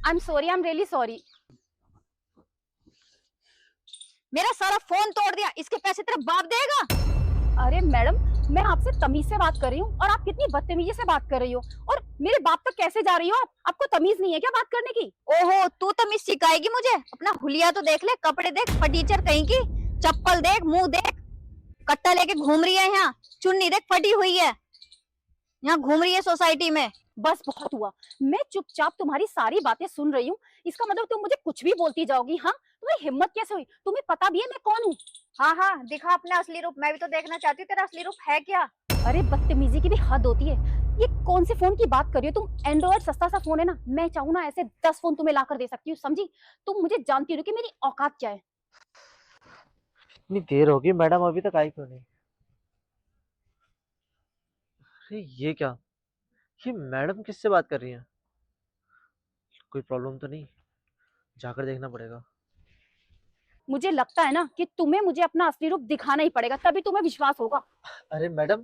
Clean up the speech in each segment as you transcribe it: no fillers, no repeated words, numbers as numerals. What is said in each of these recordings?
I am sorry, I am really sorry. मेरा सारा phone तोड़ दिया, इसके पैसे तेरा बाप देगा। अरे मैडम, मैं आपसे तमीज से बात कर रही हूँ और आप कितनी बदतमीजी से बात कर रही हो। और मेरे बाप तक कैसे जा रही हो आप? आपको तमीज नहीं है क्या बात करने की? ओहो, तू तमीज सिखाएगी मुझे? अपना हुलिया तो देख ले, कपड़े देख, फटीचर कहीं की, चप्पल देख, मुंह देख, कट्टा लेके घूम रही है यहाँ, चुन्नी देख फटी हुई है, यहाँ घूम रही है सोसाइटी में। बस बहुत हुआ, मैं चुपचाप तुम्हारी सारी बातें सुन रही हूँ। इसका मतलब तुम मुझे कुछ भी बोलती जाओगी? हाँ, तुम्हारी हिम्मत कैसे हुई? तुम्हें पता भी है मैं कौन हूँ? हाँ हाँ, दिखा अपना असली रूप, मैं भी तो देखना चाहती हूँ तेरा असली रूप है क्या। अरे बदतमीजी की भी हद होती है। ये कौन से फोन की बात कर रही हो तुम? एंड्रॉइड सस्ता सा फोन है ना, मैं चाहूँ ना ऐसे 10 फोन तुम्हें लाकर दे सकती हूँ, समझी? तुम मुझे जानती हो कि मेरी औकात क्या है। इतनी देर होगी, मैडम अभी तक आई क्यों नहीं? अरे ये क्या, ये मैडम किससे बात कर रही हैं? कोई प्रॉब्लम तो नहीं? जाकर देखना पड़ेगा। मुझे लगता है ना कि तुम्हें मुझे अपना असली रूप दिखाना ही पड़ेगा, तभी तुम्हें विश्वास होगा। अरे मैडम,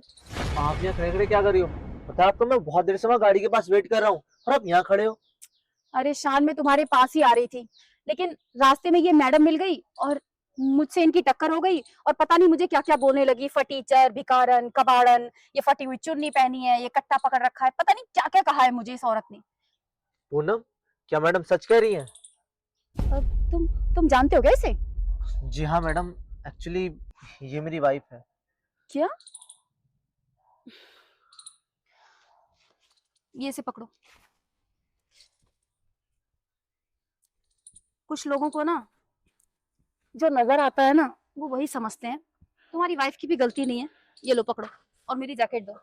आप यहाँ खड़े खड़े क्या कर रही हो? बता, आपको मैं बहुत देर से वहाँ गाड़ी के पास वेट कर रहा हूँ और आप यहाँ खड़े हो। अरे शान, मैं तुम्हारे पास ही आ रही थी, लेकिन रास्ते में ये मैडम मिल गई और मुझसे इनकी टक्कर हो गई। और पता नहीं मुझे क्या क्या बोलने लगी, फटीचर, भिखारन, कबाड़न, ये फटी हुई चुन्नी पहनी है, ये कट्टा पकड़ रखा है, पता नहीं क्या क्या कहा है मुझे इस औरत ने। पूनम, क्या मैडम सच कह रही हैं? अब तुम जानते हो क्या इसे? जी हाँ मैडम, एक्चुअली ये मेरी वाइफ है। क्या? ये इसे पकड़ो। कुछ लोगों को ना जो नजर आता है ना वो वही समझते हैं। तुम्हारी वाइफ की भी गलती नहीं है। ये लो पकड़ो और मेरी जैकेट दो।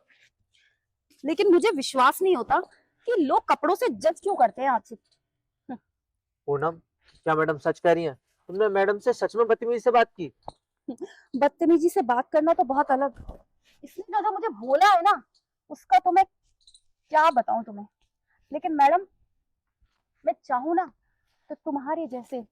लेकिन मुझे विश्वास नहीं होता कि लोग कपड़ों से जज क्यों करते हैं आखिर। पूनम, क्या मैडम सच कह रही हैं? तुमने मैडम से सच में बदतमीजी से बात की? बदतमीजी से बात करना तो बहुत अलग, इसने जो मुझे बोला है ना उसका तो मैं क्या बताऊं तुम्हें। लेकिन मैडम, मैं चाहूँ ना तो तुम्हारे जैसे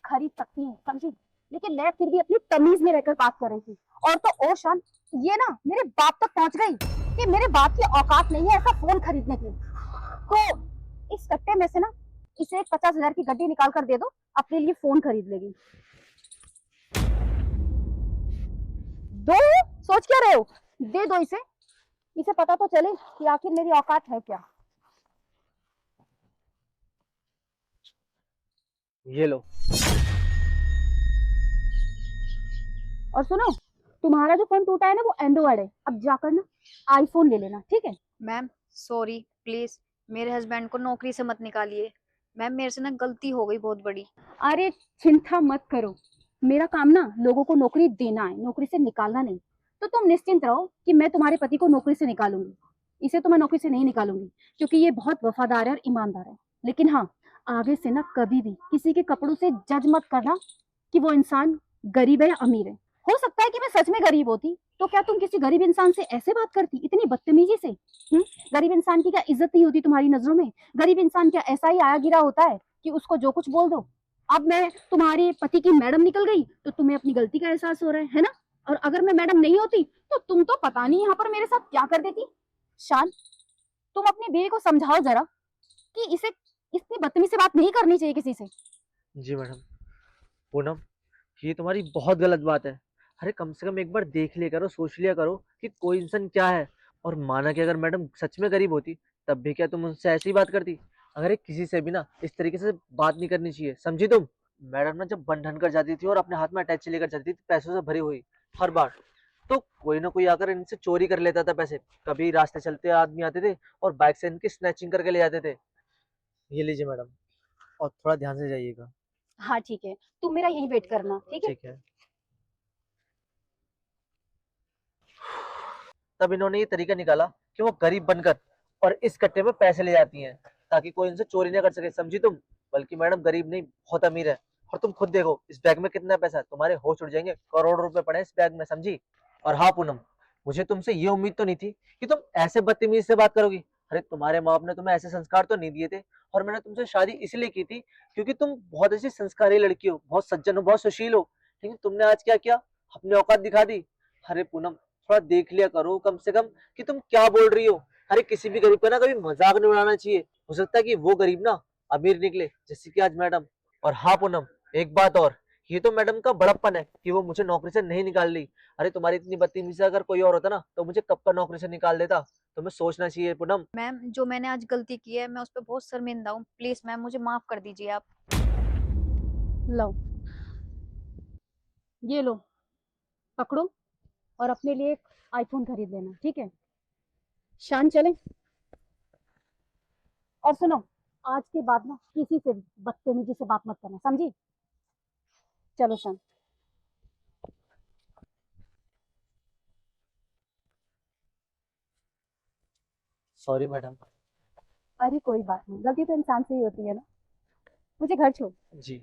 खरीद सकती हूँ, समझी? लेकिन मैं फिर भी अपनी तमीज में रहकर बात कर रही थी। और तो ओ शान, ये ना मेरे बाप तक पहुंच गई कि मेरे बाप की औकात नहीं है ऐसा फोन खरीदने की। तो इस कट्टे में से ना इसे 50,000 की गड्डी निकाल कर दे दो, अपने लिए फोन खरीद लेगी। दो, सोच क्या रहे हो? दे दो इसे, इसे पता तो चले कि आखिर मेरी औकात है क्या। ये लो। और सुनो, तुम्हारा जो फोन टूटा है ना वो एंड्रॉइड है, अब जाकर ना आईफोन ले लेना, ठीक है? मैम सॉरी, प्लीज मेरे हस्बैंड को नौकरी से मत निकालिए। मैम मेरे से ना गलती हो गई बहुत बड़ी। अरे चिंता मत करो, मेरा काम ना लोगों को नौकरी देना है, नौकरी से निकालना नहीं। तो तुम निश्चिंत रहो कि मैं तुम्हारे पति को नौकरी से निकालूंगी। इसे तो मैं नौकरी से नहीं निकालूंगी क्योंकि ये बहुत वफादार है और ईमानदार है। लेकिन हाँ, आगे से ना कभी भी किसी के कपड़ों से जज मत करना कि वो इंसान गरीब है या अमीर है। हो सकता है कि मैं सच में गरीब होती तो क्या तुम किसी गरीब इंसान से ऐसे बात करती, इतनी बदतमीजी से? गरीब इंसान की क्या इज्जत नहीं होती तुम्हारी नजरों में? गरीब इंसान क्या ऐसा ही आया गिरा होता है कि उसको जो कुछ बोल दो? अब मैं तुम्हारे पति की मैडम निकल गई तो तुम्हें अपनी गलती का एहसास हो रहा है ना? और अगर मैं मैडम नहीं होती तो तुम तो पता नहीं यहाँ पर मेरे साथ क्या कर देती। शान, तुम अपनी बीवी को समझाओ जरा कि इसे इतनी बदतमीजी से बात नहीं करनी चाहिए किसी से। जी मैडम। पूनम, ये तुम्हारी बहुत गलत बात है। अरे कम से कम एक बार देख लिया करो, सोच लिया करो कि कोई इंसान क्या है। और माना कि अगर मैडम सच में गरीब होती, तब भी क्या तुम उनसे ऐसी ही बात करती? अगर एक किसी से भी ना इस तरीके से बात नहीं करनी चाहिए, समझी तुम? मैडम ना जब बन ठन कर जाती थी और अपने हाथ में अटैची लेकर जाती थी पैसों से भरी हुई, हर बार, तो कोई ना कोई आकर इनसे चोरी कर लेता था पैसे। कभी रास्ते चलते आदमी आते थे और बाइक से इनकी स्नैचिंग करके ले जाते थे। ये लीजिए मैडम, और थोड़ा ध्यान से जाइएगा। हाँ ठीक है, तुम मेरा यही वेट करना, ठीक है? ठीक है। तब इन्होंने ये तरीका निकाला कि वो गरीब बनकर और इस कट्टे में पैसे ले जाती हैं ताकि कोई इनसे चोरी ना कर सके, समझी तुम? बल्कि मैडम गरीब नहीं, बहुत अमीर है। और तुम खुद देखो इस बैग में कितना पैसा है, तुम्हारे होश उड़ जाएंगे, करोड़ों रुपए पड़े हैं इस बैग में, समझी? और हाँ पूनम, मुझे तुमसे ये उम्मीद तो नहीं थी कि तुम ऐसे बदतमीजी से बात करोगी। अरे तुम्हारे माँ बाप ने तुम्हें ऐसे संस्कार तो नहीं दिए थे। और मैंने तुमसे शादी इसलिए की थी क्योंकि तुम बहुत अच्छी संस्कारी लड़की हो, बहुत सज्जन हो, बहुत सुशील हो। लेकिन तुमने आज क्या किया, अपनी औकात दिखा दी। अरे पूनम, थोड़ा देख लिया करो कम से कम कि तुम क्या बोल रही हो। अरे किसी भी गरीब का ना कभी मजाक नहीं उड़ाना चाहिए। हो सकता है कि वो गरीब ना अमीर निकले, जैसे कि आज मैडम। और हाँ पूनम, एक बात और, ये तो मैडम का बड़प्पन है कि वो मुझे नौकरी से नहीं निकाल ली। अरे तुम्हारी इतनी बदतमीजी से अगर कोई और होता ना तो मुझे कब का नौकरी से निकाल देता। तुम्हें सोचना चाहिए पूनम। मैम, जो मैंने आज गलती की है मैं उस पर बहुत शर्मिंदा हूँ। प्लीज मैम, मुझे माफ कर दीजिए आप। लो, ये लो, पकड़ो और अपने लिए एक आईफोन खरीद लेना, ठीक है? शान चले। और सुनो, आज के बाद ना किसी से भी बदतमीजी से बात मत करना, समझी? चलो शान। Sorry madam. अरे कोई बात नहीं, गलती तो इंसान से ही होती है ना। मुझे घर छोड़। जी।